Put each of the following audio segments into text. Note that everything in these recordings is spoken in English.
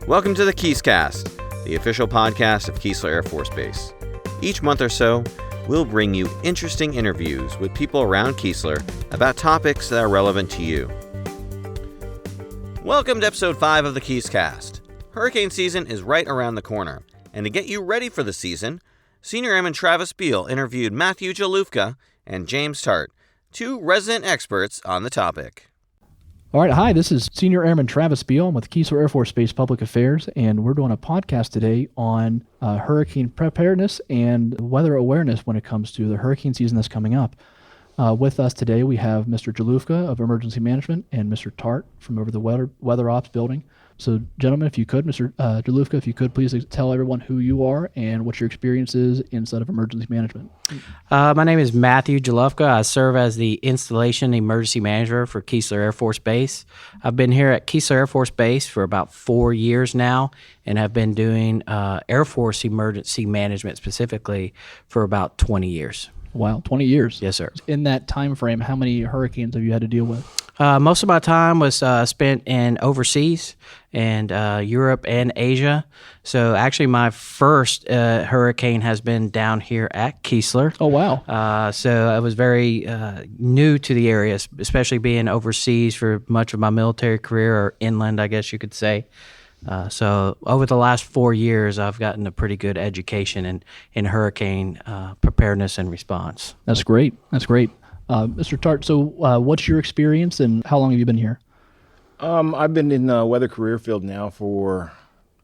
Welcome to the KeesKast, the official podcast of Keesler Air Force Base. Each month or so, we'll bring you interesting interviews with people around Keesler about topics that are relevant to you. Welcome to episode 5 of the KeesKast. Hurricane season is right around the corner, and to get you ready for the season, Senior Airman Travis Beal interviewed Matthew Jalufka and James Tart, two resident experts on the topic. All right, hi, this is Senior Airman Travis Beal. I'm with Keesler Air Force Base Public Affairs, and we're doing a podcast today on hurricane preparedness and weather awareness when it comes to the hurricane season that's coming up. With us today, we have Mr. Jalufka of Emergency Management and Mr. Tart from over the Weather Ops building. So, gentlemen, if you could, Mr. Jalufka, if you could please tell everyone who you are and what your experience is inside of emergency management. My name is Matthew Jalufka. I serve as the Installation Emergency Manager for Keesler Air Force Base. I've been here at Keesler Air Force Base for about 4 years now and have been doing Air Force emergency management specifically for about 20 years. Wow, 20 years. Yes, sir. In that time frame, how many hurricanes have you had to deal with? Most of my time was spent in overseas and Europe and Asia. So actually my first hurricane has been down here at Keesler. Oh, wow. So I was very new to the area, especially being overseas for much of my military career, or inland, I guess you could say. So over the last 4 years, I've gotten a pretty good education in hurricane preparedness and response. That's great. That's great. Mr. Tart, so what's your experience and how long have you been here? I've been in the weather career field now for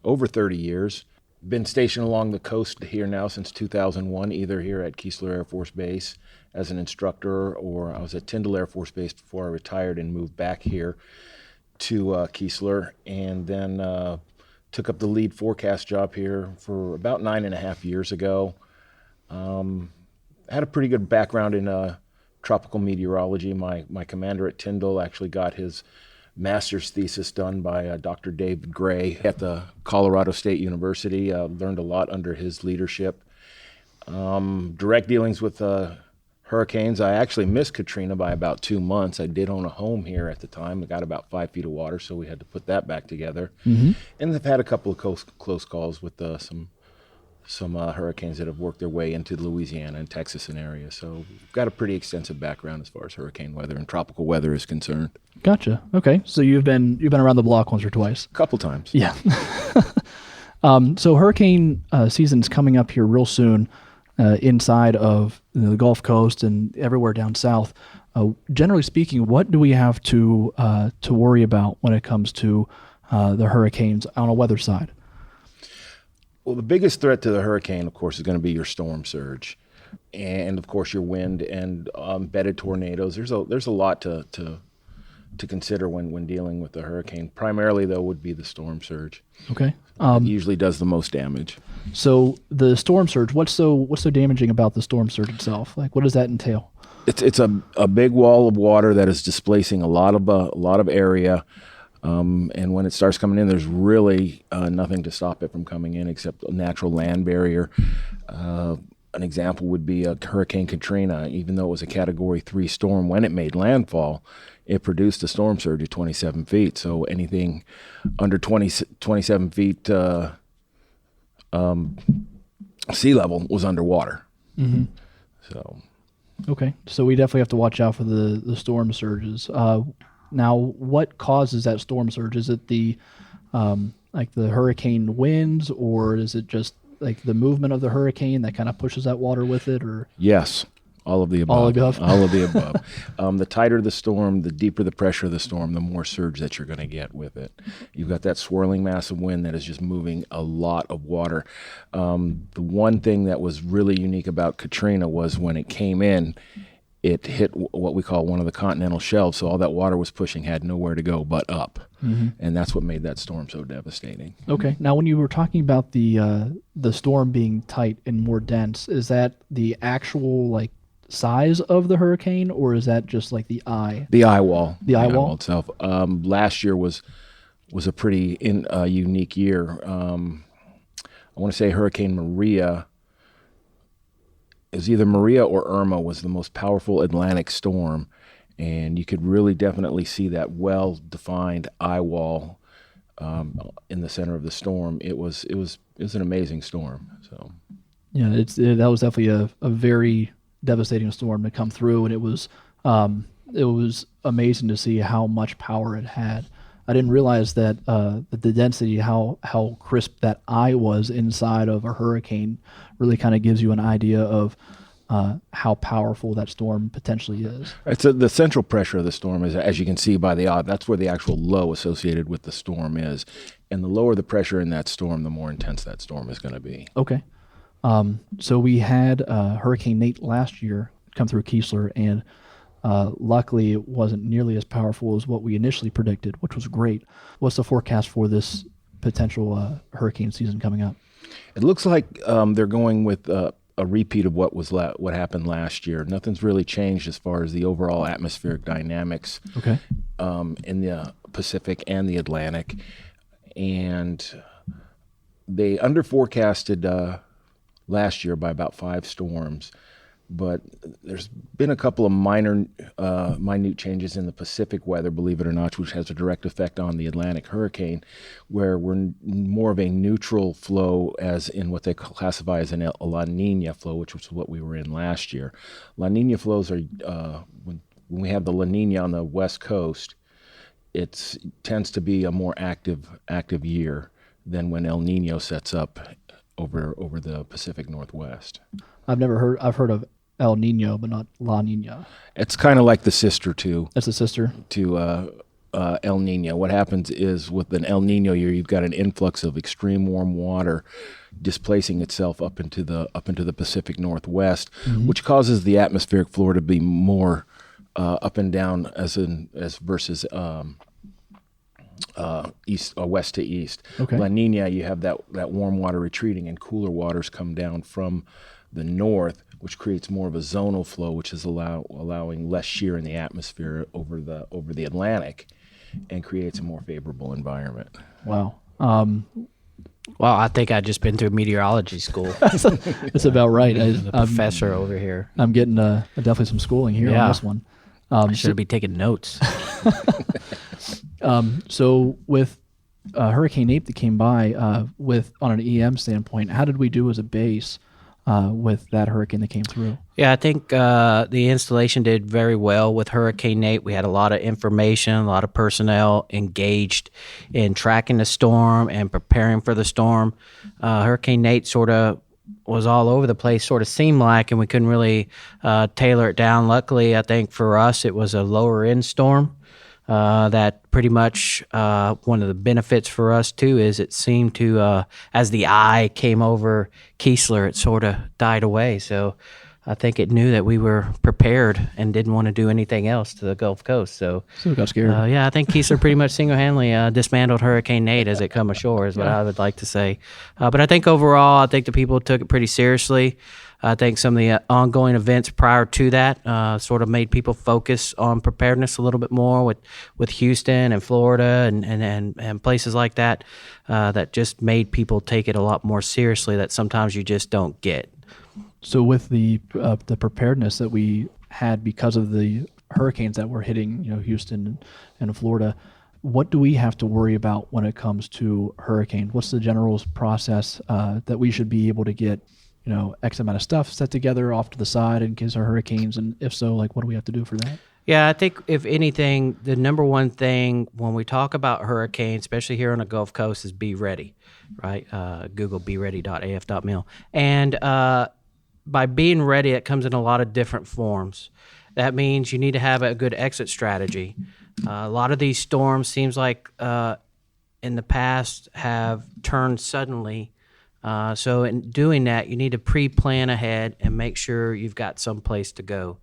over 30 years. Been stationed along the coast here now since 2001, either here at Keesler Air Force Base as an instructor, or I was at Tyndall Air Force Base before I retired and moved back here to Keesler, and then took up the lead forecast job here for about 9.5 years ago. Had a pretty good background in tropical meteorology. My commander at Tyndall actually got his master's thesis done by Dr. David Gray at the Colorado State University. Learned a lot under his leadership. Direct dealings with hurricanes. I actually missed Katrina by about 2 months. I did own a home here at the time. I got about 5 feet of water, so we had to put that back together. Mm-hmm. And I've had a couple of close calls with some hurricanes that have worked their way into Louisiana and Texas and area. So we've got a pretty extensive background as far as hurricane weather and tropical weather is concerned. Gotcha. Okay, so you've been around the block once or twice. A couple times. Yeah. So hurricane season's coming up here real soon. Inside of the Gulf Coast and everywhere down south. Generally speaking, what do we have to worry about when it comes to the hurricanes on a weather side? Well, the biggest threat to the hurricane, of course, is going to be your storm surge, and of course your wind and embedded tornadoes. There's a lot to consider when dealing with the hurricane. Primarily, though, would be the storm surge. Okay. It usually does the most damage. So the storm surge, what's so damaging about the storm surge itself? Like, what does that entail? It's a big wall of water that is displacing a lot of area, and when it starts coming in, there's really nothing to stop it from coming in except a natural land barrier. An example would be Hurricane Katrina. Even though it was a Category 3 storm, when it made landfall, it produced a storm surge of 27 feet. So anything under 27 feet sea level was underwater. Mm-hmm. So, okay. So we definitely have to watch out for the storm surges. Now, what causes that storm surge? Is it the hurricane winds, or is it just like the movement of the hurricane that kind of pushes that water with it? Or yes. All of the above. All above? All of the above. The tighter the storm, the deeper the pressure of the storm, the more surge that you're going to get with it. You've got that swirling mass of wind that is just moving a lot of water. The one thing that was really unique about Katrina was when it came in, it hit what we call one of the continental shelves, so all that water was pushing had nowhere to go but up. Mm-hmm. And that's what made that storm so devastating. Okay. Now, when you were talking about the storm being tight and more dense, is that the actual, size of the hurricane, or is that just like the eye? The eye wall. The eye wall itself. Last year was a pretty unique year. I want to say Hurricane Maria. It was either Maria or Irma was the most powerful Atlantic storm, and you could really definitely see that well-defined eye wall in the center of the storm. It was an amazing storm. So Yeah, that was definitely a very devastating storm to come through, and it was amazing to see how much power it had. I didn't realize that the density, how crisp that eye was inside of a hurricane, really kind of gives you an idea of how powerful that storm potentially is. it's the central pressure of the storm is, as you can see by the eye, that's where the actual low associated with the storm is. And the lower the pressure in that storm, the more intense that storm is going to be. Okay. So we had Hurricane Nate last year come through Keesler, and luckily it wasn't nearly as powerful as what we initially predicted, which was great. What's the forecast for this potential hurricane season coming up? It looks like they're going with a repeat of what happened last year. Nothing's really changed as far as the overall atmospheric dynamics Okay. in the Pacific and the Atlantic. And they underforecasted last year by about 5 storms, but there's been a couple of minute changes in the Pacific weather, believe it or not, which has a direct effect on the Atlantic hurricane, where we're more of a neutral flow, as in what they classify as a La Nina flow, which was what we were in last year. La Nina flows are, when we have the La Nina on the West Coast, it tends to be a more active year than when El Nino sets up over the Pacific Northwest. I've heard of El Nino, but not La Nina. It's kind of like the sister to That's the sister. El Nino. What happens is with an El Nino year, you've got an influx of extreme warm water displacing itself up into the Pacific Northwest, which causes the atmospheric floor to be more up and down as versus west to east. Okay. La Nina, you have that warm water retreating and cooler waters come down from the north, which creates more of a zonal flow, which is allowing less shear in the atmosphere over the Atlantic, and creates a more favorable environment. Wow. Well, I think I've just been through meteorology school. That's about right. The professor over here. I'm getting definitely some schooling here on this one. I should be taking notes. So with Hurricane Nate that came by, on an EM standpoint, how did we do as a base with that hurricane that came through? Yeah, I think the installation did very well with Hurricane Nate. We had a lot of information, a lot of personnel engaged in tracking the storm and preparing for the storm. Hurricane Nate sort of was all over the place, sort of seemed like, and we couldn't really tailor it down. Luckily, I think for us, it was a lower end storm. That pretty much one of the benefits for us too is it seemed to as the eye came over Keesler, it sort of died away. So I think it knew that we were prepared and didn't want to do anything else to the Gulf Coast. So it got scared. Yeah, I think Keesler pretty much single-handedly dismantled Hurricane Nate as it come ashore is what I would like to say. But I think overall, I think the people took it pretty seriously. I think some of the ongoing events prior to that sort of made people focus on preparedness a little bit more with Houston and Florida and places like that that just made people take it a lot more seriously that sometimes you just don't get. So with the preparedness that we had because of the hurricanes that were hitting, Houston and Florida, what do we have to worry about when it comes to hurricanes? What's the general process that we should be able to get, X amount of stuff set together off to the side in case of hurricanes? And if so, what do we have to do for that? Yeah, I think if anything, the number one thing when we talk about hurricanes, especially here on the Gulf Coast, is be ready, right? Google beready.af.mil. And by being ready, it comes in a lot of different forms. That means you need to have a good exit strategy. A lot of these storms seems like in the past have turned suddenly. So in doing that, you need to pre-plan ahead and make sure you've got some place to go.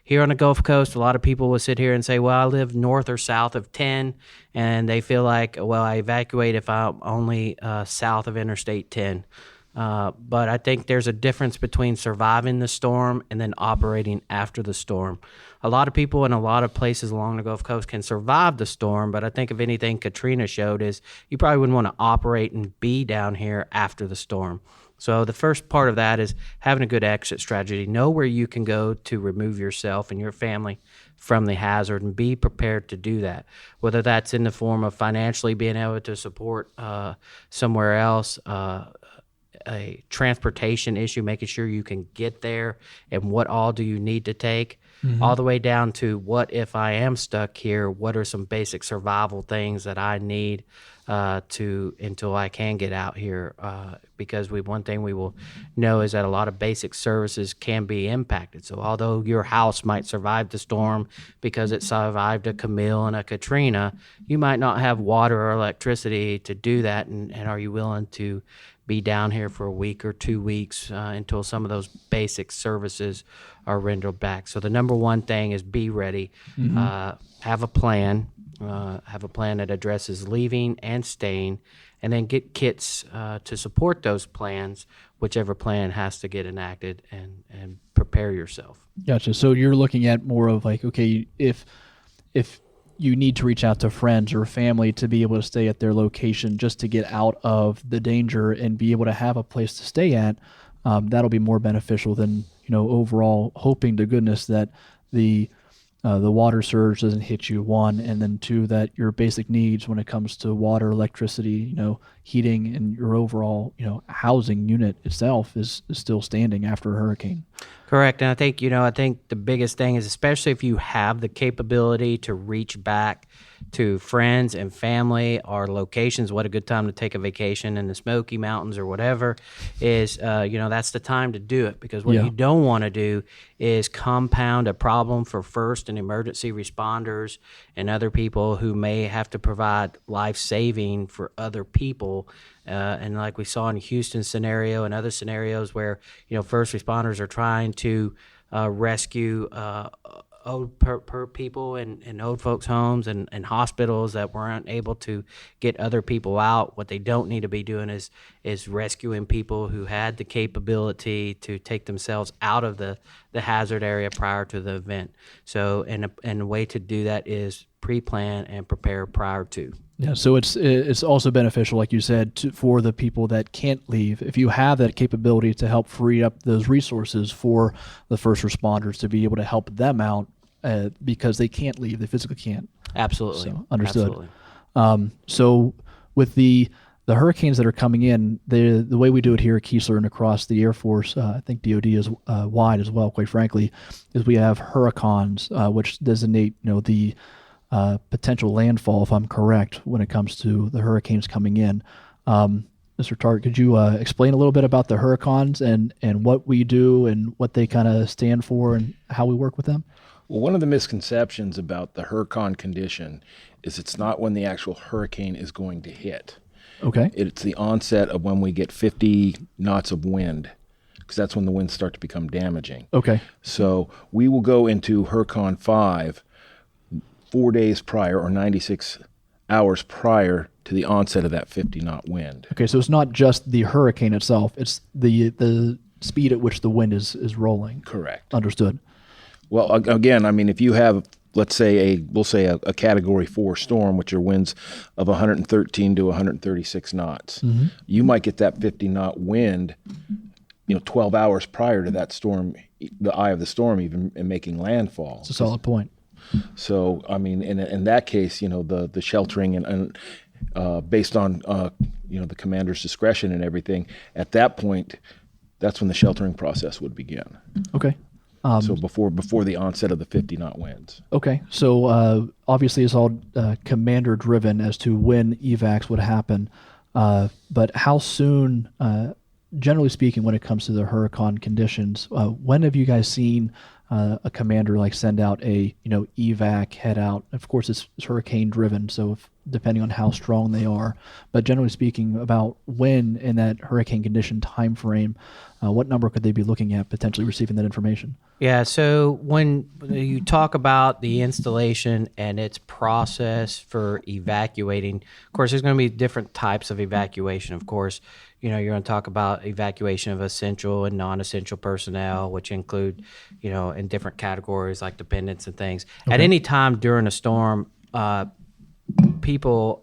Here on the Gulf Coast, a lot of people will sit here and say, well, I live north or south of 10, and they feel like, well, I evacuate if I'm only south of Interstate 10. But I think there's a difference between surviving the storm and then operating after the storm. A lot of people in a lot of places along the Gulf Coast can survive the storm, but I think if anything Katrina showed is you probably wouldn't want to operate and be down here after the storm. So the first part of that is having a good exit strategy. Know where you can go to remove yourself and your family from the hazard and be prepared to do that, whether that's in the form of financially being able to support somewhere else, a transportation issue, making sure you can get there, and what all do you need to take, all the way down to what if I am stuck here, what are some basic survival things that I need until I can get out here, because one thing we will know is that a lot of basic services can be impacted. So although your house might survive the storm because it survived a Camille and a Katrina, you might not have water or electricity to do that, and are you willing to be down here for a week or 2 weeks until some of those basic services are rendered back? So the number one thing is be ready, have a plan. Have a plan that addresses leaving and staying, and then get kits to support those plans, whichever plan has to get enacted, and prepare yourself. Gotcha. So you're looking at more of like, okay, if you need to reach out to friends or family to be able to stay at their location just to get out of the danger and be able to have a place to stay at, that'll be more beneficial than, overall hoping to goodness that the water surge doesn't hit you, one, and then two, that your basic needs when it comes to water, electricity, heating, and your overall, housing unit itself is still standing after a hurricane. Correct. And I think the biggest thing is, especially if you have the capability to reach back to friends and family or locations, what a good time to take a vacation in the Smoky Mountains or whatever is, that's the time to do it, because what you don't want to do is compound a problem for first and emergency responders and other people who may have to provide life-saving for other people. And like we saw in Houston scenario and other scenarios where, first responders are trying to rescue old people in old folks' homes and hospitals that weren't able to get other people out. What they don't need to be doing is rescuing people who had the capability to take themselves out of the hazard area prior to the event. So, and a way to do that is pre-plan and prepare prior to. Yeah, so it's also beneficial, like you said, for the people that can't leave. If you have that capability to help free up those resources for the first responders to be able to help them out because they can't leave, they physically can't. Absolutely. So, understood. Absolutely. So with the hurricanes that are coming in, the way we do it here at Keesler and across the Air Force, I think DoD is wide as well, quite frankly, is we have hurricanes, which designate the potential landfall, if I'm correct, when it comes to the hurricanes coming in. Mr. Tart, could you explain a little bit about the hurricanes and what we do and what they kind of stand for and how we work with them? Well, one of the misconceptions about the hurricane condition is it's not when the actual hurricane is going to hit. Okay. It's the onset of when we get 50 knots of wind, because that's when the winds start to become damaging. Okay. So we will go into Hurricane 5 4 days prior or 96 hours prior to the onset of that 50-knot wind. Okay, so it's not just the hurricane itself; it's the speed at which the wind is rolling. Correct. Understood. Well, again, I mean, if you have, let's say we'll say a Category 4 storm, which are winds of 113 to 136 knots, you might get that 50-knot wind, 12 hours prior to that storm, the eye of the storm even making landfall. It's a solid point. So, I mean, in that case, the sheltering and based on, the commander's discretion and everything, at that point, that's when the sheltering process would begin. Okay. So before the onset of the 50-knot winds. Okay. So obviously it's all commander driven as to when evacs would happen. But how soon, generally speaking, when it comes to the hurricane conditions, when have you guys seen a commander send out a evac, head out? Of course, it's hurricane driven, so depending on how strong they are, but generally speaking, about when in that hurricane condition time frame, what number could they be looking at potentially receiving that information? Yeah, so when you talk about the installation and its process for evacuating, of course, there's going to be different types of evacuation. Of course, you're going to talk about evacuation of essential and non-essential personnel, which include, in different categories like dependents and things. Okay. At any time during a storm, people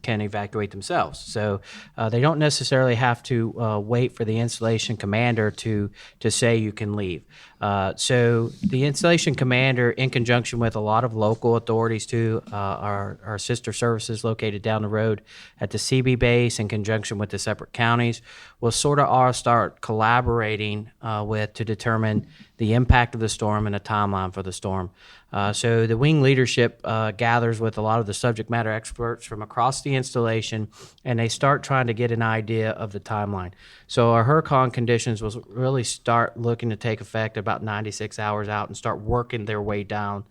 can evacuate themselves. So they don't necessarily have to wait for the installation commander to say you can leave. So the installation commander, in conjunction with a lot of local authorities too, our sister services located down the road at the CB base, in conjunction with the separate counties, will sort of all start collaborating to determine the impact of the storm and a timeline for the storm. So the wing leadership gathers with a lot of the subject matter experts from across the installation, and they start trying to get an idea of the timeline. So our hurricane conditions will really start looking to take effect about 96 hours out and start working their way down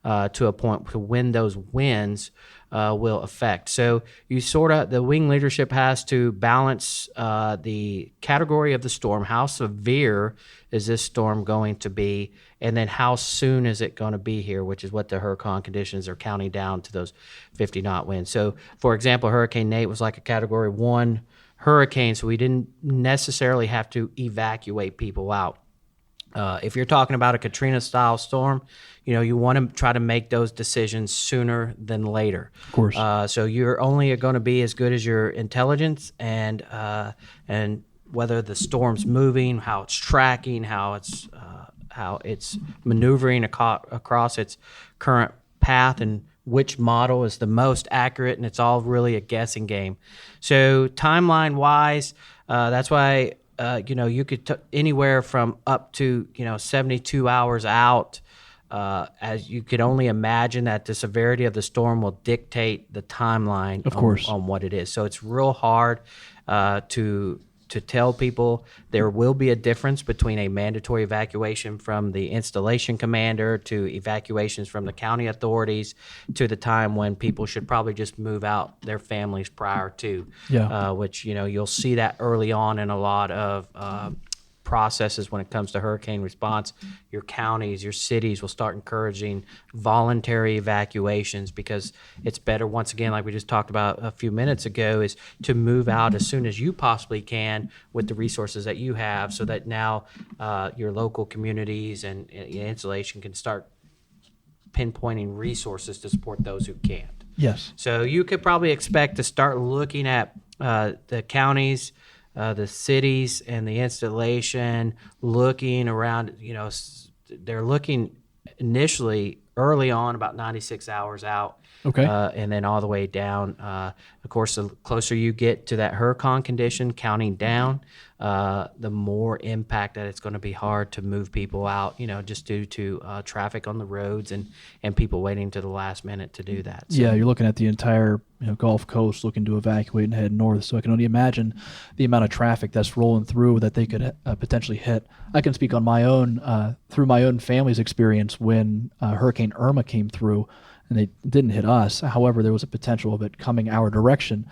to a point to when those winds will affect. So the wing leadership has to balance the category of the storm, how severe is this storm going to be, and then how soon is it going to be here, which is what the hurricane conditions are counting down to those 50-knot winds. So, for example, Hurricane Nate was like a Category 1 hurricane, so we didn't necessarily have to evacuate people out. If you're talking about a Katrina-style storm, you want to try to make those decisions sooner than later. Of course. So you're only going to be as good as your intelligence and whether the storm's moving, how it's tracking, how it's maneuvering across its current path, and which model is the most accurate, and it's all really a guessing game. So timeline-wise, that's why you could anywhere from up to 72 hours out. As you could only imagine that the severity of the storm will dictate the timeline, of course, on what it is. So it's real hard to tell people. There will be a difference between a mandatory evacuation from the installation commander to evacuations from the county authorities to the time when people should probably just move out their families prior to. Yeah. Which you'll see that early on in a lot of processes when it comes to hurricane response. Your counties, your cities will start encouraging voluntary evacuations, because it's better, once again, like we just talked about a few minutes ago, is to move out as soon as you possibly can with the resources that you have, so that now your local communities and installation can start pinpointing resources to support those who can't. Yes. So you could probably expect to start looking at the counties, the cities, and the installation looking around. They're looking initially early on about 96 hours out. Okay. And then all the way down. Of course, the closer you get to that hurricane condition, counting down, the more impact that it's going to be hard to move people out, just due to traffic on the roads and people waiting to the last minute to do that. So, yeah, you're looking at the entire Gulf Coast looking to evacuate and head north. So I can only imagine the amount of traffic that's rolling through that they could potentially hit. I can speak on my own, through my own family's experience when Hurricane Irma came through. And they didn't hit us. However, there was a potential of it coming our direction.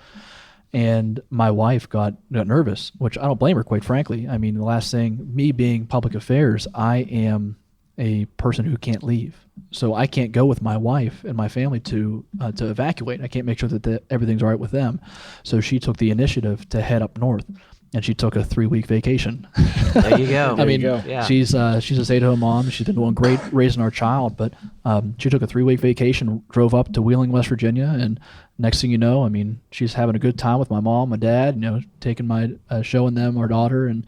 And my wife got nervous, which I don't blame her, quite frankly. I mean, the last thing, me being public affairs, I am a person who can't leave. So I can't go with my wife and my family to evacuate. I can't make sure that everything's all right with them. So she took the initiative to head up north. And she took a 3-week vacation. There you go. I mean, Yeah. she's a stay-at-home mom. She's been doing great raising our child, but she took a 3-week vacation, drove up to Wheeling, West Virginia, and next thing you know, I mean, she's having a good time with my mom, my dad, taking my showing them our daughter, and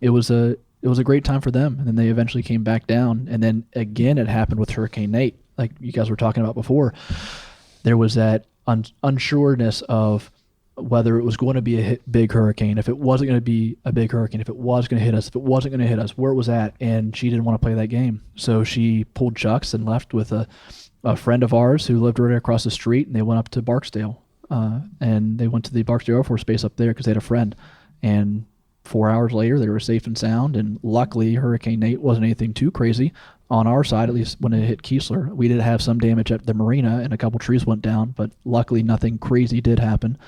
it was a great time for them. And then they eventually came back down, and then again it happened with Hurricane Nate, like you guys were talking about before. There was that unsureness of whether it was going to be a big hurricane, if it wasn't going to be a big hurricane, if it was going to hit us, if it wasn't going to hit us, where it was at, and she didn't want to play that game. So she pulled Chuck's and left with a friend of ours who lived right across the street, and they went up to Barksdale. And they went to the Barksdale Air Force Base up there because they had a friend. And 4 hours later, they were safe and sound, and luckily Hurricane Nate wasn't anything too crazy. On our side, at least when it hit Keesler, we did have some damage at the marina, and a couple trees went down, but luckily nothing crazy did happen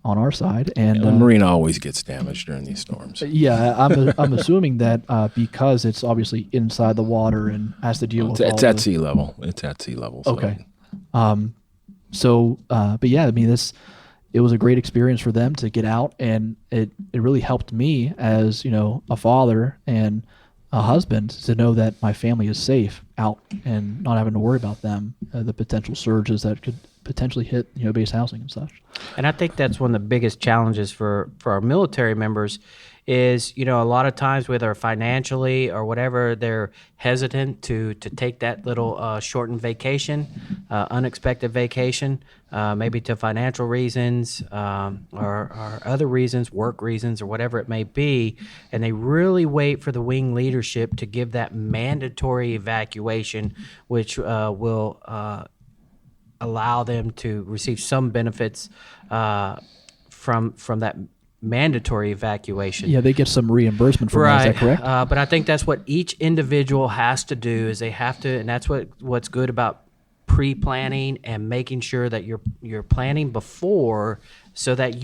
on our side. And the marina always gets damaged during these storms. Yeah, I'm assuming that because it's obviously inside the water and has to deal with it's at sea level. It's at sea level. So. Okay. But yeah, I mean, it was a great experience for them to get out, and it really helped me as a father and a husband to know that my family is safe out and not having to worry about them, the potential surges that could potentially hit, base housing and such. And I think that's one of the biggest challenges for our military members is, a lot of times, whether financially or whatever, they're hesitant to take that little shortened vacation, unexpected vacation, maybe to financial reasons or other reasons, work reasons, or whatever it may be. And they really wait for the wing leadership to give that mandatory evacuation, which will allow them to receive some benefits from that mandatory evacuation. Yeah, they get some reimbursement from that. Is that correct? But I think that's what each individual has to do is they have to, and that's what's good about pre-planning and making sure that you're planning before so that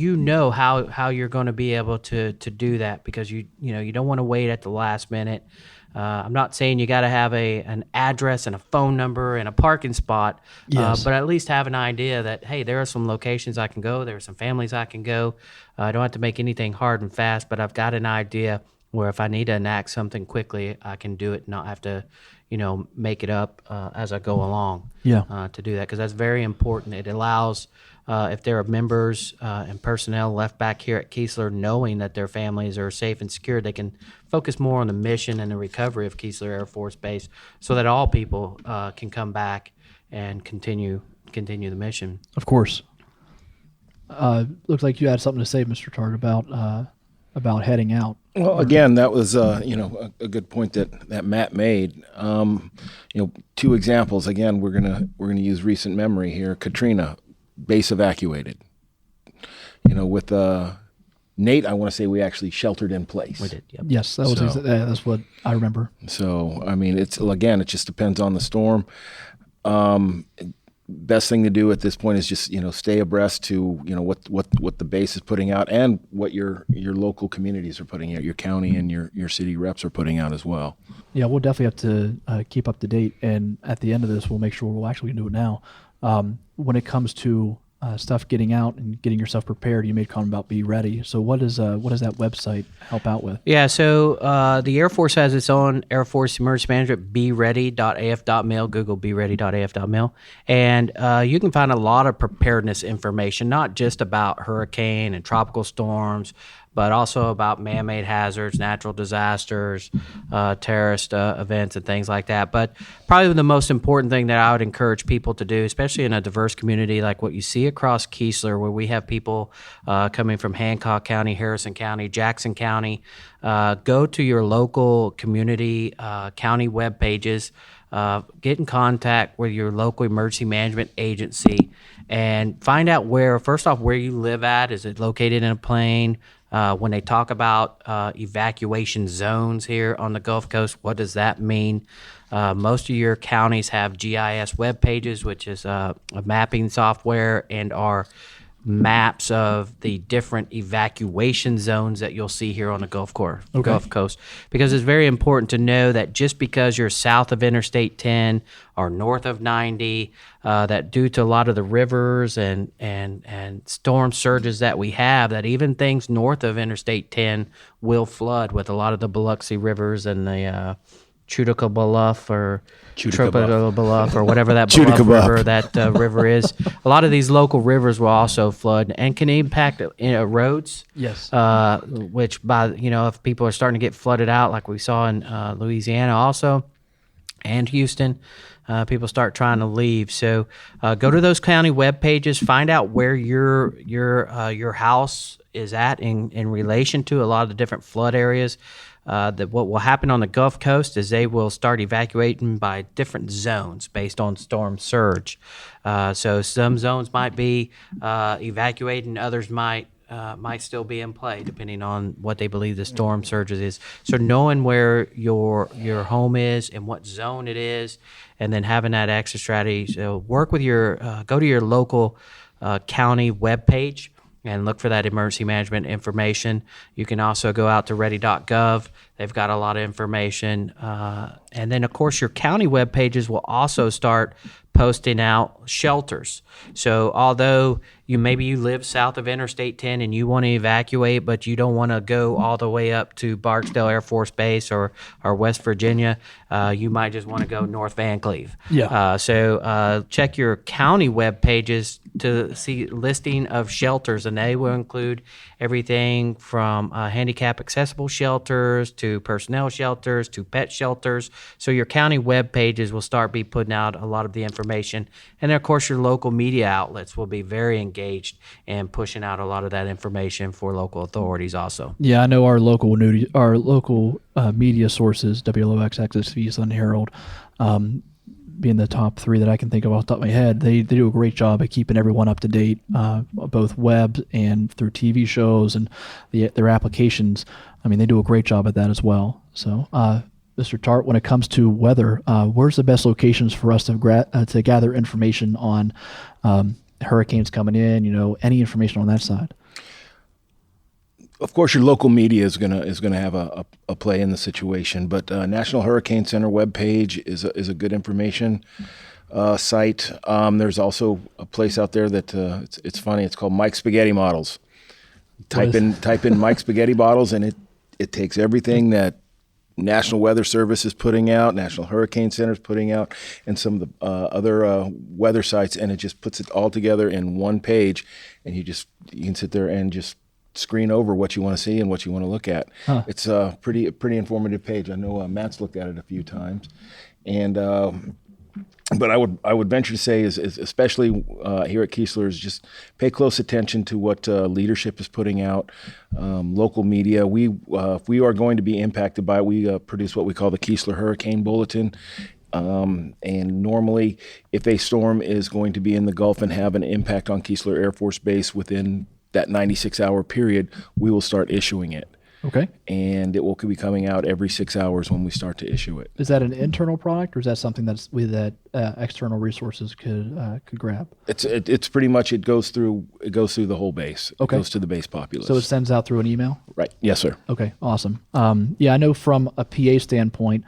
how you're going to be able to do that, because you don't want to wait at the last minute. I'm not saying you got to have an address and a phone number and a parking spot, Yes. but at least have an idea that, hey, there are some locations I can go. There are some families I can go. I don't have to make anything hard and fast, but I've got an idea where if I need to enact something quickly, I can do it, not have to, make it up as I go along. Yeah. To do that, because that's very important. It allows, if there are members and personnel left back here at Keesler knowing that their families are safe and secure, they can focus more on the mission and the recovery of Keesler Air Force Base so that all people can come back and continue the mission. Of course. Looks like you had something to say, Mr. Tart, about heading out. Well, again, that was a good point that Matt made. Two examples. Again, we're gonna use recent memory here. Katrina, base evacuated. With Nate, I want to say we actually sheltered in place. We did. Yep. Yes, that's what I remember. So it just depends on the storm. Best thing to do at this point is just stay abreast to what the base is putting out and what your local communities are putting out, your county and your city reps are putting out as well. Yeah, we'll definitely have to keep up to date, and at the end of this, we'll make sure we'll actually do it now. When it comes to stuff getting out and getting yourself prepared, you made a comment about be ready. So what does that website help out with? Yeah, so the Air Force has its own Air Force Emergency Management, beready.af.mil, Google beready.af.mil. And you can find a lot of preparedness information, not just about hurricane and tropical storms, but also about man-made hazards, natural disasters, terrorist events, and things like that. But probably the most important thing that I would encourage people to do, especially in a diverse community like what you see across Keesler, where we have people coming from Hancock County, Harrison County, Jackson County, go to your local community county web pages, get in contact with your local emergency management agency, and find out where you live at. Is it located in a plain? When they talk about evacuation zones here on the Gulf Coast, what does that mean? Most of your counties have GIS web pages, which is a mapping software, and are maps of the different evacuation zones that you'll see here on the Gulf Coast. Because it's very important to know that just because you're south of Interstate 10 or north of 90, that due to a lot of the rivers and storm surges that we have, that even things north of Interstate 10 will flood with a lot of the Biloxi rivers and the Chuticabluff or Tropicabluff or whatever that Bluff river river is. A lot of these local rivers will also flood and can impact roads. Yes. Which if people are starting to get flooded out, like we saw in Louisiana also, and Houston, people start trying to leave. So go to those county web pages, find out where your house is at in relation to a lot of the different flood areas. That what will happen on the Gulf Coast is they will start evacuating by different zones based on storm surge. So some zones might be evacuating, others might still be in play depending on what they believe the storm surges is. So knowing where your home is and what zone it is, and then having that extra strategy. So work with go to your local county webpage and look for that emergency management information. You can also go out to ready.gov, They've got a lot of information. And then, of course, your county web pages will also start posting out shelters. So although maybe you live south of Interstate 10 and you want to evacuate, but you don't want to go all the way up to Barksdale Air Force Base or West Virginia, you might just want to go North Van Cleve. Yeah. So check your county web pages to see listing of shelters, and they will include everything from handicap accessible shelters to personnel shelters to pet shelters. So your county web pages will start be putting out a lot of the information. And then, of course, your local media outlets will be very engaged in pushing out a lot of that information for local authorities also. Yeah, I know our local media sources, WLOX, XSV, Sun Herald, being the top three that I can think of off the top of my head, they do a great job at keeping everyone up to date, both web and through TV shows and their applications. I mean, they do a great job at that as well. So, Mr. Tart, when it comes to weather, where's the best locations for us to gather information on hurricanes coming in? Any information on that side? Of course, your local media is gonna have a play in the situation, but National Hurricane Center webpage is a good information site. There's also a place out there that it's funny. It's called Mike Spaghetti Models. Type in Mike Spaghetti Models, and it takes everything that National Weather Service is putting out, National Hurricane Center is putting out, and some of the other weather sites, and it just puts it all together in one page, and you can sit there and just screen over what you want to see and what you want to look at. Huh. It's a pretty informative page. I know Matt's looked at it a few times, and but I would venture to say is especially here at Keesler is just pay close attention to what leadership is putting out, local media. If we are going to be impacted by it, we produce what we call the Keesler Hurricane Bulletin. And normally, if a storm is going to be in the Gulf and have an impact on Keesler Air Force Base within that 96-hour period, we will start issuing it. Okay. And it will be coming out every 6 hours when we start to issue it. Is that an internal product, or is that something that external resources could grab? It's pretty much it goes through the whole base. Okay. It goes to the base populace. So it sends out through an email? Right. Yes, sir. Okay. Awesome. Yeah, I know from a PA standpoint,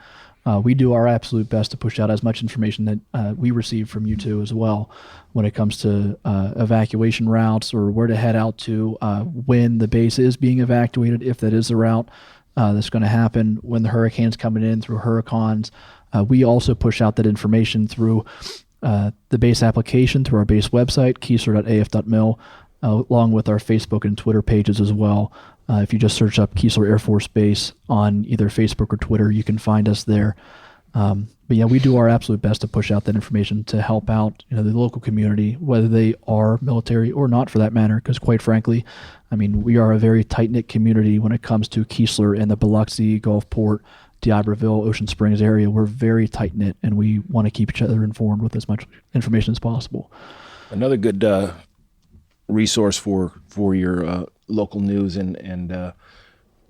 we do our absolute best to push out as much information that we receive from you two as well when it comes to evacuation routes or where to head out to when the base is being evacuated, if that is the route that's going to happen, when the hurricane's coming in through Hurricons. We also push out that information through the base application, through our base website, keesler.af.mil, along with our Facebook and Twitter pages as well. If you just search up Keesler Air Force Base on either Facebook or Twitter, you can find us there. But yeah, we do our absolute best to push out that information to help out the local community, whether they are military or not for that matter, because quite frankly, I mean, we are a very tight-knit community when it comes to Keesler and the Biloxi, Gulfport, D'Iberville, Ocean Springs area. We're very tight-knit, and we want to keep each other informed with as much information as possible. Another good resource for your local news and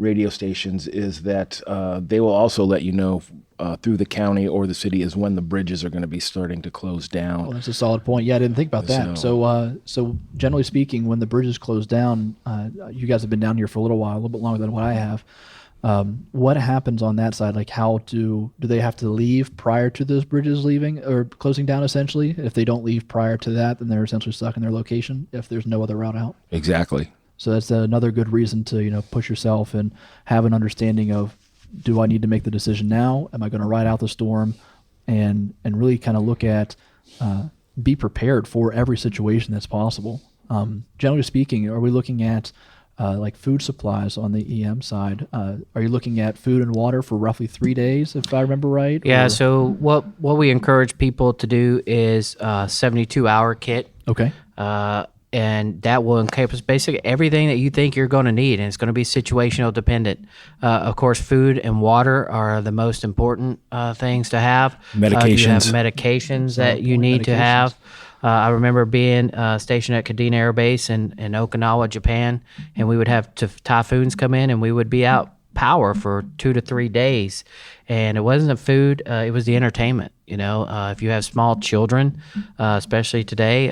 radio stations is that they will also let you know through the county or the city is when the bridges are going to be starting to close down. Well, that's a solid point. Yeah, I didn't think about that. So generally speaking, when the bridges close down, you guys have been down here for a little bit longer than what I have. What happens on that side? Like, how do they have to leave prior to those bridges leaving or closing down essentially? If they don't leave prior to that, then they're essentially stuck in their location if there's no other route out. Exactly. So that's another good reason to, push yourself and have an understanding of, do I need to make the decision now? Am I going to ride out the storm? And really kind of look at, be prepared for every situation that's possible. Generally speaking, are we looking at like food supplies on the EM side? Are you looking at food and water for roughly 3 days, if I remember right? Yeah, so what we encourage people to do is a 72-hour kit. Okay. And that will encompass basically everything that you think you're going to need, and it's going to be situational dependent. Of course, food and water are the most important things to have. Medications. You have medications that you need to have. I remember being stationed at Kadena Air Base in Okinawa, Japan, and we would have typhoons come in, and we would be out power for 2 to 3 days. And it wasn't the food, it was the entertainment. If you have small children, especially today,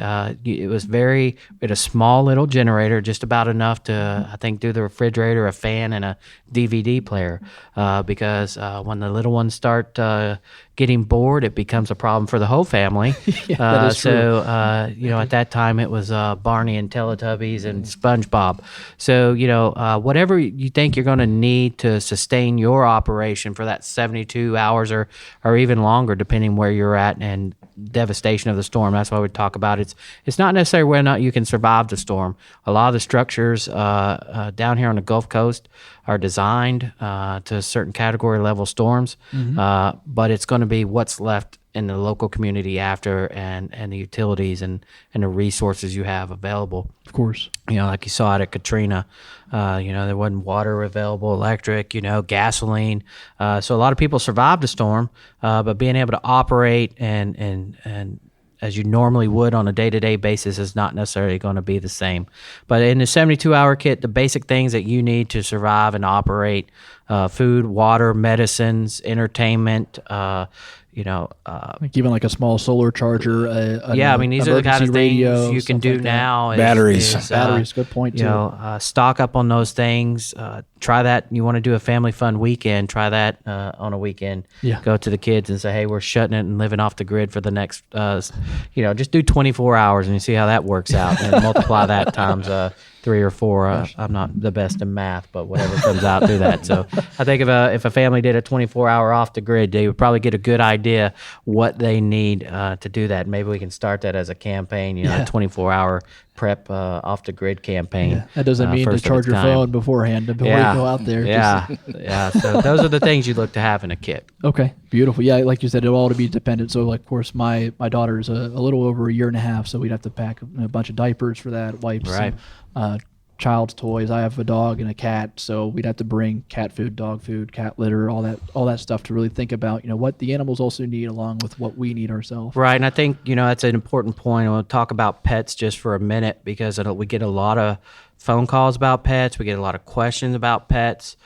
we had a small little generator, just about enough to, I think, do the refrigerator, a fan, and a DVD player. Because when the little ones start getting bored, it becomes a problem for the whole family. That is true. At that time it was Barney and Teletubbies and SpongeBob. So, whatever you think you're going to need to sustain your operation for that 72 hours or even longer, depending where you're at and devastation of the storm. That's why we talk about it. It's not necessarily whether or not you can survive the storm. A lot of the structures down here on the Gulf Coast are designed to certain category level storms, but it's going to be what's left in the local community after, and the utilities and the resources you have available. Of course. Like you saw it at Katrina, there wasn't water available, electric, gasoline. So a lot of people survived the storm, but being able to operate and as you normally would on a day-to-day basis is not necessarily going to be the same. But in the 72-hour kit, the basic things that you need to survive and operate, food, water, medicines, entertainment, like even like a small solar charger. These are the kind of radio, things you can do like now. Batteries. Batteries, good point too. Stock up on those things. Try that. You want to do a family fun weekend, try that on a weekend. Yeah. Go to the kids and say, hey, we're shutting it and living off the grid for the next, just do 24 hours and you see how that works out. And multiply that times 3 or 4. I'm not the best in math, but whatever comes out, do that. So I think if a family did a 24-hour off the grid, they would probably get a good idea what they need to do that. Maybe we can start that as a campaign, a 24-hour prep off the grid campaign. Yeah. That doesn't mean to charge your phone beforehand before you go out there. Yeah. So those are the things you look to have in a kit. Okay, beautiful. Yeah, like you said, it'll all to be dependent. So, like, of course, my daughter is a little over a year and a half, so we'd have to pack a bunch of diapers for that, wipes, right. child's toys. I have a dog and a cat, so we'd have to bring cat food, dog food, cat litter, all that stuff to really think about, what the animals also need along with what we need ourselves. Right, and I think, that's an important point. We'll talk about pets just for a minute because we get a lot of phone calls about pets. We get a lot of questions about pets.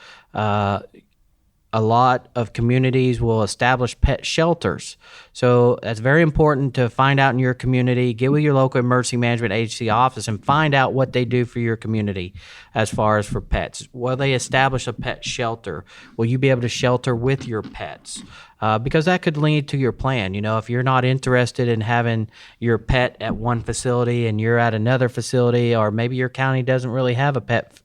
A lot of communities will establish pet shelters. So that's very important to find out in your community. Get with your local emergency management agency office and find out what they do for your community as far as for pets. Will they establish a pet shelter? Will you be able to shelter with your pets? Because that could lead to your plan. If you're not interested in having your pet at one facility and you're at another facility, or maybe your county doesn't really have a pet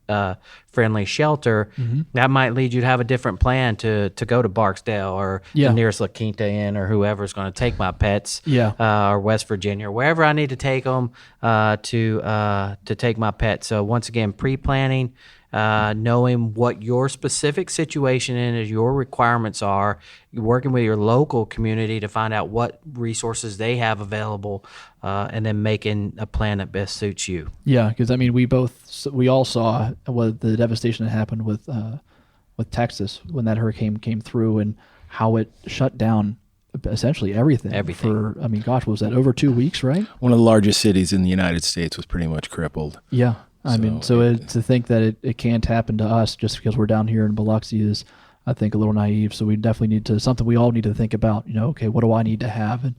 friendly shelter, that might lead you to have a different plan to go to Barksdale or the nearest La Quinta Inn or whoever's going to take my pets, or West Virginia, or wherever I need to take them to take my pets. So once again, pre-planning, knowing what your specific situation is, your requirements are, you're working with your local community to find out what resources they have available, and then making a plan that best suits you. Yeah, because we all saw what the devastation that happened with Texas when that hurricane came through and how it shut down essentially everything. For, what was that, over 2 weeks, right? One of the largest cities in the United States was pretty much crippled. Yeah. To think that it can't happen to us just because we're down here in Biloxi is, I think, a little naive. So we definitely something we all need to think about, okay, what do I need to have? And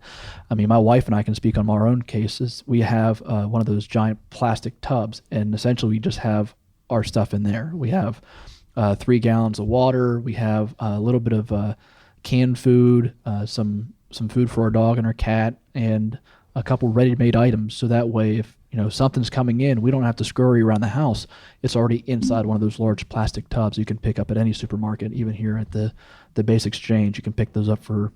my wife and I can speak on our own cases. We have one of those giant plastic tubs, and essentially we just have our stuff in there. We have 3 gallons of water. We have a little bit of canned food, some food for our dog and our cat, and a couple ready-made items. So that way, if something's coming in, we don't have to scurry around the house. It's already inside one of those large plastic tubs you can pick up at any supermarket, even here at the Base Exchange. You can pick those up for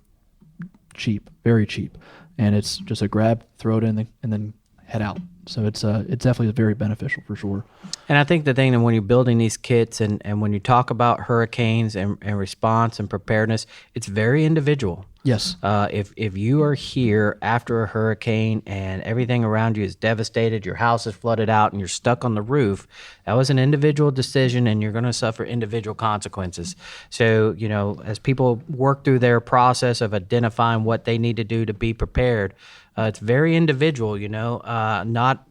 cheap, very cheap. And it's just a grab, throw it in, and then head out. So it's definitely very beneficial for sure. And I think the thing that when you're building these kits and when you talk about hurricanes and response and preparedness, it's very individual. Yes. If you are here after a hurricane and everything around you is devastated, your house is flooded out and you're stuck on the roof, that was an individual decision and you're going to suffer individual consequences. So, as people work through their process of identifying what they need to do to be prepared, it's very individual, not,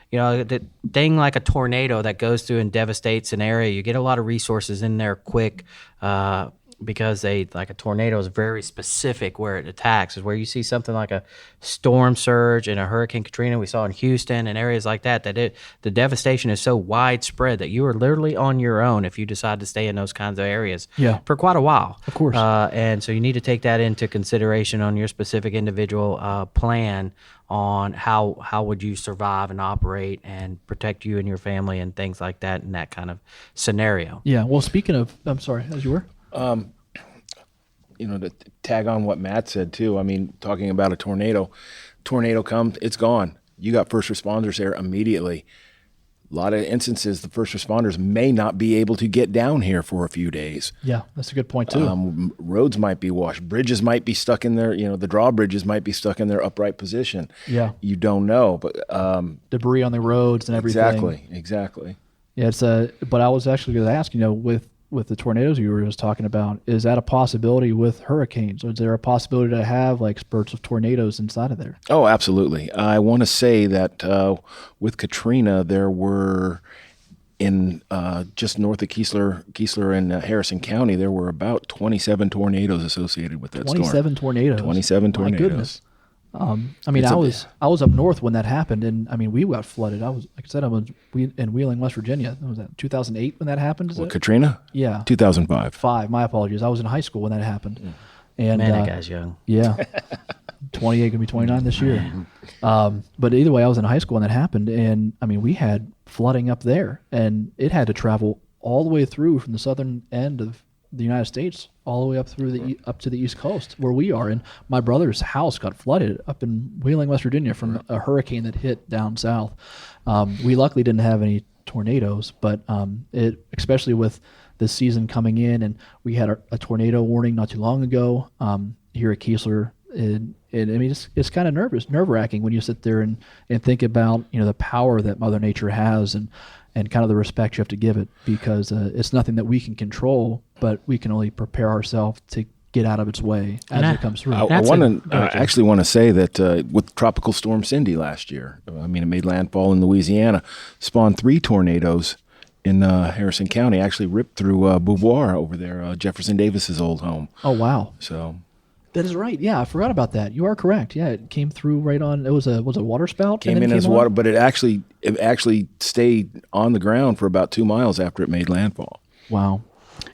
the thing like a tornado that goes through and devastates an area, you get a lot of resources in there quick. because they like a tornado is very specific where it attacks. Is where you see something like a storm surge and a Hurricane Katrina we saw in Houston and areas like that. The devastation is so widespread that you are literally on your own if you decide to stay in those kinds of areas. Yeah. For quite a while. Of course. And so you need to take that into consideration on your specific individual plan on how would you survive and operate and protect you and your family and things like that in that kind of scenario. Yeah. Well, speaking of, I'm sorry, as you were. To tag on what Matt said too, I mean, talking about a tornado comes, it's gone. You got first responders there immediately. A lot of instances, the first responders may not be able to get down here for a few days. Yeah, that's a good point too. Roads might be washed. Bridges might be stuck in their, the drawbridges might be stuck in their upright position. Yeah. You don't know, but debris on the roads and everything. Exactly. Yeah, but I was actually going to ask, with the tornadoes you were just talking about, is that a possibility with hurricanes? Or is there a possibility to have like spurts of tornadoes inside of there? Oh, absolutely. I want to say that with Katrina, there were in just north of Keesler and Harrison County, there were about 27 tornados associated with that 27 storm. tornadoes. 27 tornadoes. My goodness. I was up north when that happened, and I mean we got flooded. I was in Wheeling, West Virginia. Was that 2008 when that happened? Katrina? Yeah. 2005. My apologies. I was in high school when that happened. And Man, that guy's young. Yeah. 28, gonna be 29 this year. But either way, I was in high school when that happened, and I mean we had flooding up there, and it had to travel all the way through from the southern end of the United States all the way up through up to the East Coast where we are. And my brother's house got flooded up in Wheeling, West Virginia from a hurricane that hit down south. We luckily didn't have any tornadoes, but especially with this season coming in, and we had a tornado warning not too long ago here at Keesler. And I mean, it's kind of nerve-wracking when you sit there and think about the power that Mother Nature has and kind of the respect you have to give it, because it's nothing that we can control, but we can only prepare ourselves to get out of its way as it comes through. I actually want to say that with Tropical Storm Cindy last year, I mean, it made landfall in Louisiana, spawned 3 tornadoes in Harrison County, actually ripped through Beauvoir over there, Jefferson Davis's old home. Oh, wow. So... That is right. Yeah, I forgot about that. You are correct. Yeah, it came through right on. It was a water spout. Came in as water, but it actually stayed on the ground for about 2 miles after it made landfall. Wow.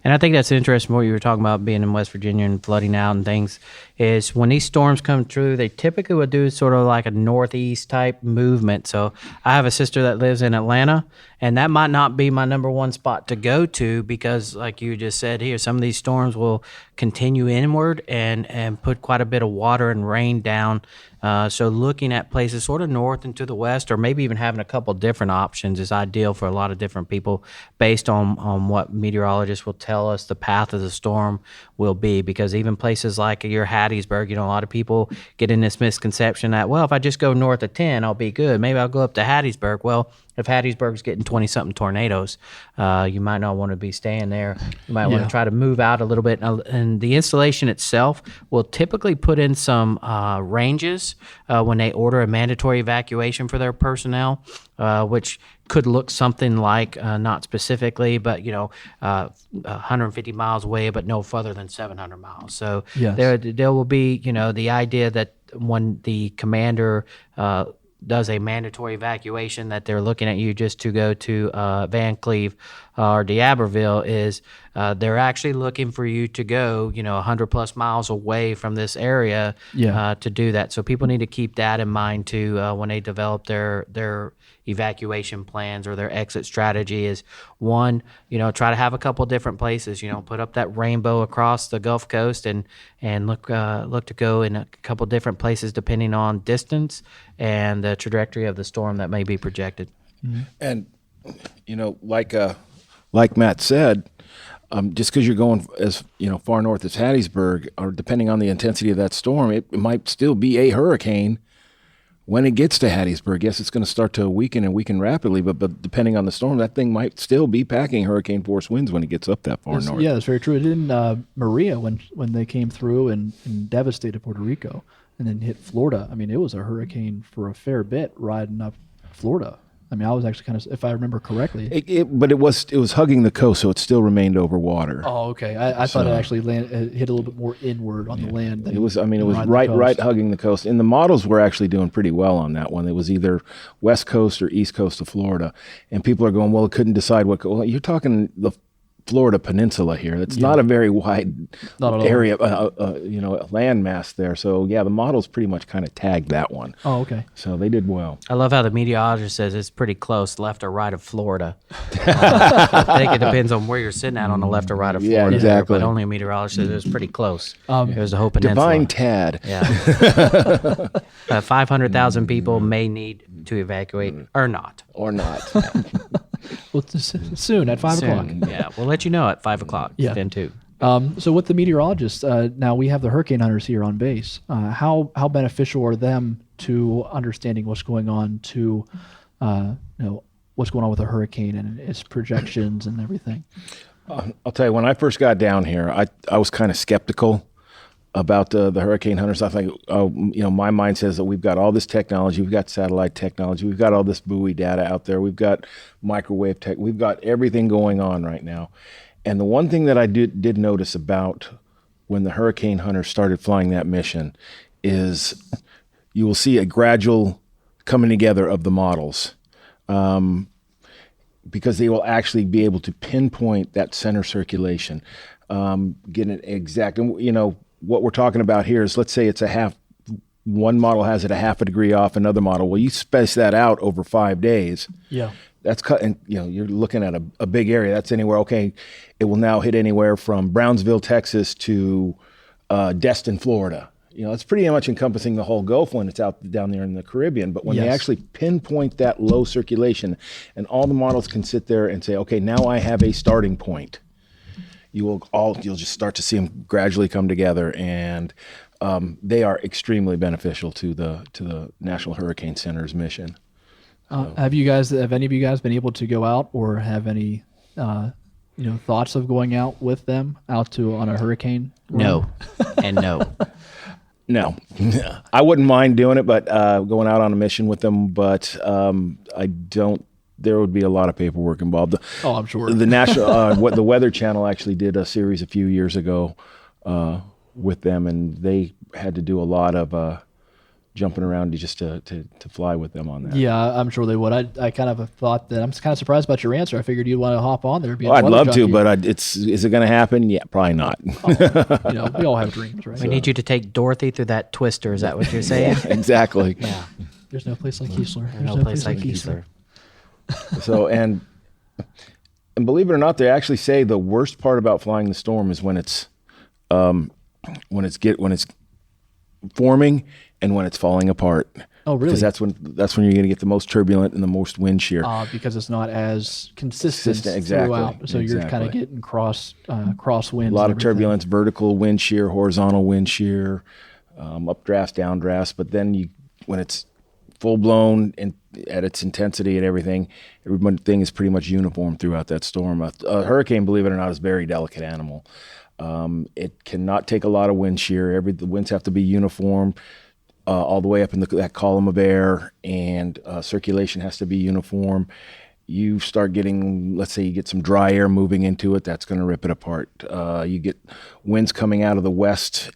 And I think that's interesting what you were talking about being in West Virginia and flooding out and things, is when these storms come through, they typically would do sort of like a northeast type movement. So I have a sister that lives in Atlanta, and that might not be my number one spot to go to because, like you just said here, some of these storms will continue inward and put quite a bit of water and rain down. So looking at places sort of north and to the west, or maybe even having a couple different options, is ideal for a lot of different people based on what meteorologists will tell us the path of the storm will be. Because even places like your Hattiesburg, a lot of people get in this misconception that, well, if I just go north of 10, I'll be good. Maybe I'll go up to Hattiesburg. Well, if Hattiesburg's getting 20-something tornadoes, you might not want to be staying there. You might want to try to move out a little bit. And the installation itself will typically put in some ranges when they order a mandatory evacuation for their personnel, which could look something like, not specifically, but 150 miles away, but no further than 700 miles. So there will be, the idea that when the commander does a mandatory evacuation, that they're looking at you just to go to Van Cleve or D'Iberville, is they're actually looking for you to go 100 plus miles away from this area to do that. So people need to keep that in mind too when they develop their evacuation plans or their exit strategy. Is one, try to have a couple different places, put up that rainbow across the Gulf Coast and look to go in a couple different places depending on distance and the trajectory of the storm that may be projected. Mm-hmm. And like Matt said, just because you're going as far north as Hattiesburg, or depending on the intensity of that storm, it might still be a hurricane when it gets to Hattiesburg. Yes, it's going to start to weaken rapidly, but depending on the storm, that thing might still be packing hurricane force winds when it gets up that far north. Yeah, that's very true. It didn't Maria when they came through and devastated Puerto Rico and then hit Florida. I mean, it was a hurricane for a fair bit riding up Florida. I mean, I was actually kind of, if I remember correctly. But it was hugging the coast, so it still remained over water. Oh, okay. I thought it actually hit a little bit more inward on the land. It was right hugging the coast. And the models were actually doing pretty well on that one. It was either west coast or east coast of Florida. And people are going, well, it couldn't decide what. Well, you're talking the Florida Peninsula here. It's not a very wide area, landmass there. So yeah, the models pretty much kind of tagged that one. Oh, okay. So they did well. I love how the meteorologist says it's pretty close, left or right of Florida. I think it depends on where you're sitting at on the left or right of Florida. Yeah, exactly. There, but only a meteorologist says it's pretty close. There's the whole peninsula. Divine Tad. Yeah. 500,000 people may need to evacuate or not. Or not. Well, soon at 5 o'clock. Yeah, we'll let you know at 5 o'clock. Yeah. Then too. So with the meteorologists, now we have the hurricane hunters here on base. How beneficial are them to understanding what's going on what's going on with a hurricane and its projections and everything? I'll tell you, when I first got down here, I was kind of skeptical about the hurricane hunters. I think, my mind says that we've got all this technology, we've got satellite technology, we've got all this buoy data out there, we've got microwave tech, we've got everything going on right now. And the one thing that I did notice about when the hurricane hunters started flying that mission is you will see a gradual coming together of the models, because they will actually be able to pinpoint that center circulation, get an exact, and what we're talking about here is, let's say it's one model has it a half a degree off another model. Well, you space that out over 5 days. Yeah. That's cut, and you're looking at a big area. That's anywhere. Okay, it will now hit anywhere from Brownsville, Texas, to Destin, Florida. It's pretty much encompassing the whole Gulf when it's out down there in the Caribbean. But when they actually pinpoint that low circulation, and all the models can sit there and say, okay, now I have a starting point. You'll just start to see them gradually come together, and they are extremely beneficial to the National Hurricane Center's mission. Have any of you guys been able to go out or have any thoughts of going out with them on a hurricane run? No, and no. No, I wouldn't mind doing it, but going out on a mission with them. But I don't. There would be a lot of paperwork involved. Oh, I'm sure. The national, the Weather Channel actually did a series a few years ago with them, and they had to do a lot of jumping around just to fly with them on that. Yeah, I'm sure they would. I kind of thought that. I'm kind of surprised about your answer. I figured you'd want to hop on there. I'd love to, but is it going to happen? Yeah, probably not. We all have dreams, right? We need you to take Dorothy through that twister. Is that what you're saying? Yeah, exactly. Yeah. There's no place like Keesler. There's no place like Keesler. So, and believe it or not, they actually say the worst part about flying the storm is when it's forming and when it's falling apart. Oh, really? Because that's when you're going to get the most turbulent and the most wind shear. Because it's not as consistent exactly, throughout. So you're kind of getting cross winds. A lot of turbulence, vertical wind shear, horizontal wind shear, updrafts, downdrafts. But then when it's full blown and at its intensity and everything is pretty much uniform throughout that storm. A hurricane, believe it or not, is a very delicate animal. It cannot take a lot of wind shear. The winds have to be uniform all the way up in that column of air, and circulation has to be uniform. You start getting, let's say you get some dry air moving into it, that's going to rip it apart. You get winds coming out of the west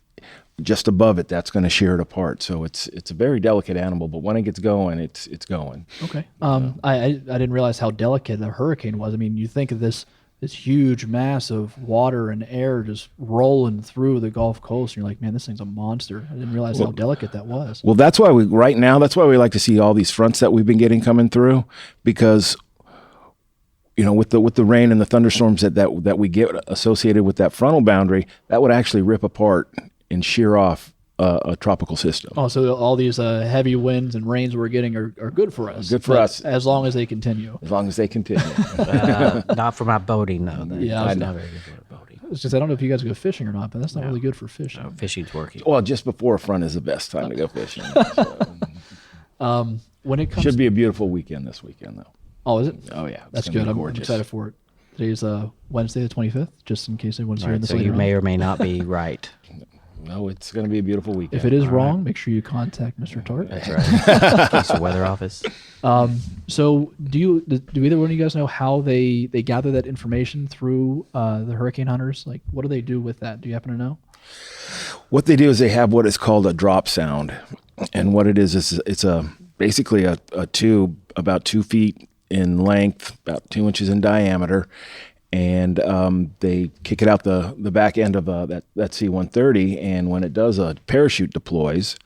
just above it, that's going to shear it apart. So it's a very delicate animal, but when it gets going, it's going. Okay. I didn't realize how delicate a hurricane was. I mean, you think of this huge mass of water and air just rolling through the Gulf Coast, and you're like, man, this thing's a monster. I didn't realize how delicate that was. Well, that's why we like to see all these fronts that we've been getting coming through, because with the rain and the thunderstorms that we get associated with that frontal boundary, that would actually rip apart and shear off a tropical system. Oh, so all these heavy winds and rains we're getting are good for us. Good for us. As long as they continue. As long as they continue. Not for my boating, though. Yeah, not very good for boating. It's just, I don't know if you guys go fishing or not, but that's not really good for fishing. No, fishing's working. Well, just before a front is the best time to go fishing. So. When it comes Should be a beautiful weekend this weekend, though. Oh, is it? Oh, yeah. That's good. I'm excited for it. Today's Wednesday the 25th, just in case anyone's hearing this so later you may on. or may not be right. No, it's going to be a beautiful weekend. If it is wrong, make sure you contact Mr. Tart. That's right. Keesler Weather Office. So do either one of you guys know how they gather that information through the hurricane hunters? Like, what do they do with that? Do you happen to know? What they do is they have what is called a drop sound. And what it is it's basically a tube about 2 feet in length, about 2 inches in diameter. And they kick it out the back end of that C-130, and when it does, a parachute deploys.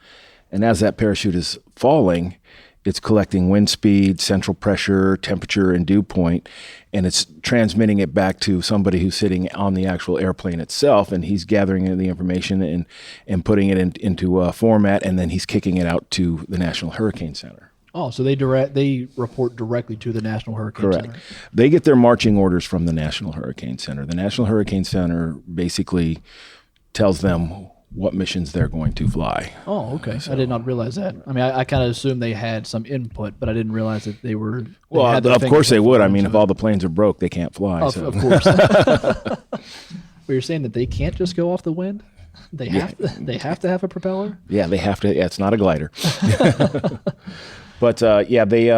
And as that parachute is falling, it's collecting wind speed, central pressure, temperature, and dew point, and it's transmitting it back to somebody who's sitting on the actual airplane itself, and he's gathering the information and putting it into a format, and then he's kicking it out to the National Hurricane Center. Oh, so they report directly to the National Hurricane Correct. Center. They get their marching orders from the National Hurricane Center. The National Hurricane Center basically tells them what missions they're going to fly. Oh, okay. I did not realize that. I mean, I kind of assumed they had some input, but I didn't realize that they were. Well, of course they would. I mean, if all the planes are broke, they can't fly. Of course. But you're saying that they can't just go off the wind? They have to have a propeller? Yeah, they have to. Yeah, it's not a glider. But they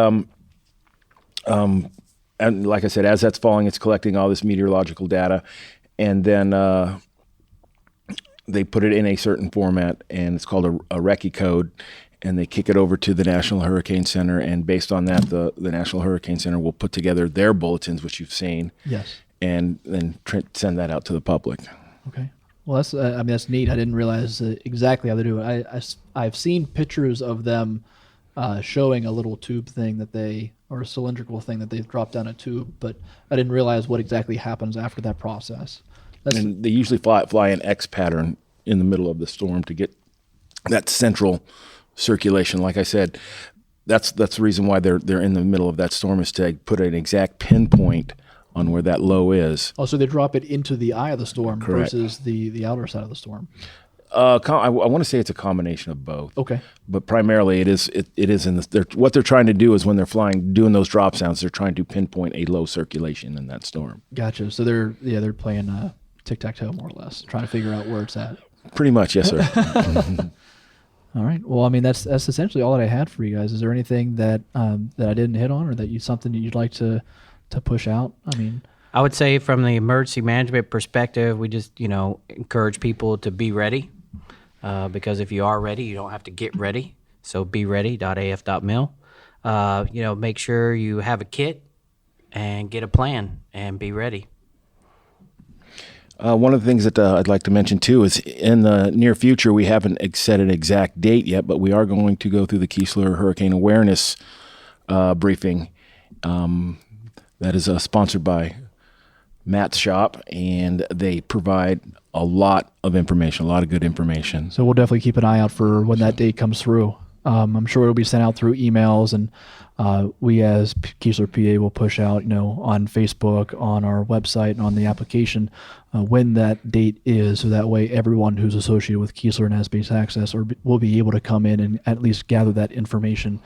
and like I said, as that's falling, it's collecting all this meteorological data, and then they put it in a certain format, and it's called a recce code, and they kick it over to the National Hurricane Center, and based on that, the National Hurricane Center will put together their bulletins, which you've seen, Yes. and then send that out to the public. Okay. Well, that's neat. I didn't realize exactly how they do it. I've seen pictures of them showing a little tube thing or a cylindrical thing that they've dropped down a tube, but I didn't realize what exactly happens after that process. And they usually fly an X pattern in the middle of the storm to get that central circulation. Like I said, that's the reason why they're in the middle of that storm, is to put an exact pinpoint on where that low is. Oh, so they drop it into the eye of the storm. Correct. Versus the outer side of the storm. I want to say it's a combination of both. Okay. But primarily it is in the. What they're trying to do is when they're doing those drop sounds, they're trying to pinpoint a low circulation in that storm. Gotcha. So they're playing tic-tac-toe more or less, trying to figure out where it's at. Pretty much, yes, sir. All right. Well, I mean, that's essentially all that I had for you guys. Is there anything that that I didn't hit on, or something that you'd like to push out? I mean, I would say from the emergency management perspective, we just encourage people to be ready. Because if you are ready, you don't have to get ready. So be ready.af.mil. Make sure you have a kit and get a plan and be ready. One of the things that I'd like to mention too is in the near future, we haven't set an exact date yet, but we are going to go through the Keesler Hurricane Awareness briefing. That is sponsored by Matt's shop, and they provide a lot of information, a lot of good information. So we'll definitely keep an eye out for when that date comes through. I'm sure it'll be sent out through emails, and we as Keesler PA will push out, on Facebook, on our website, and on the application when that date is, so that way everyone who's associated with Keesler and has base access will be able to come in and at least gather that information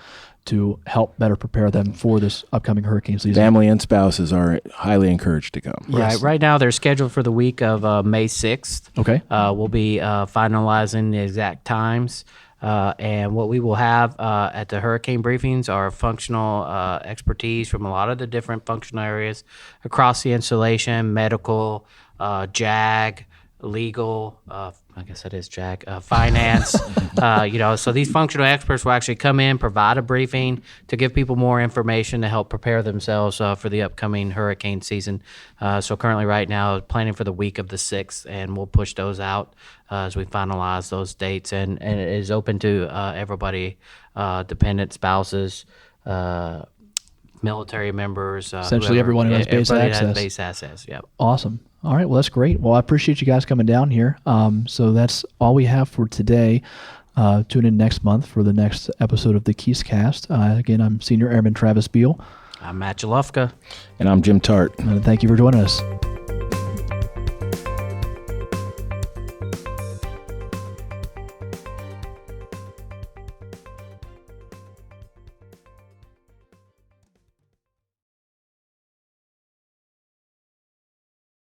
to help better prepare them for this upcoming hurricane season. Family and spouses are highly encouraged to come. Yes. Right now they're scheduled for the week of May 6th. Okay. We'll be finalizing the exact times. And what we will have at the hurricane briefings are functional expertise from a lot of the different functional areas across the installation: medical, JAG, legal, I guess that is JAG, finance. So these functional experts will actually come in, provide a briefing to give people more information to help prepare themselves for the upcoming hurricane season. So currently right now planning for the week of the 6th, and we'll push those out as we finalize those dates. And it is open to everybody, dependent spouses, military members. Essentially everyone who has base access. Has base access, yep. Awesome. All right. Well, that's great. Well, I appreciate you guys coming down here. So that's all we have for today. Tune in next month for the next episode of the KeesKast. Again, I'm Senior Airman Travis Beal. I'm Matt Jalufka. And I'm Jim Tart. Thank you for joining us.